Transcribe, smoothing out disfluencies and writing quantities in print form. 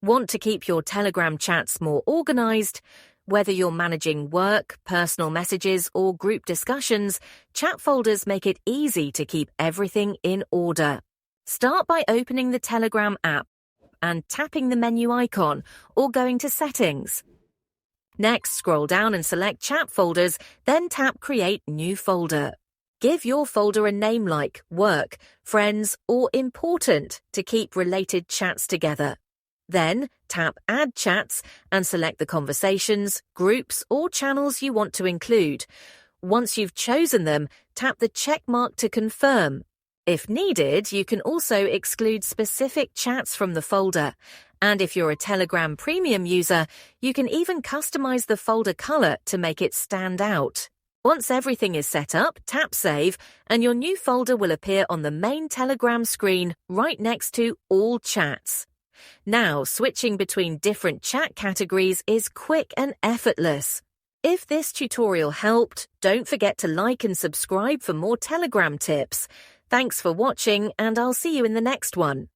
Want to keep your Telegram chats more organized? Whether you're managing work, personal messages, or group discussions, chat folders make it easy to keep everything in order. Start by opening the Telegram app and tapping the menu icon or going to Settings. Next, scroll down and select Chat Folders, then tap Create New Folder. Give your folder a name like Work, Friends, or Important to keep related chats together. Then, tap Add Chats and select the conversations, groups, or channels you want to include. Once you've chosen them, tap the check mark to confirm. If needed, you can also exclude specific chats from the folder. And if you're a Telegram Premium user, you can even customize the folder color to make it stand out. Once everything is set up, tap Save, and your new folder will appear on the main Telegram screen right next to All Chats. Now, switching between different chat categories is quick and effortless. If this tutorial helped, don't forget to like and subscribe for more Telegram tips. Thanks for watching, and I'll see you in the next one.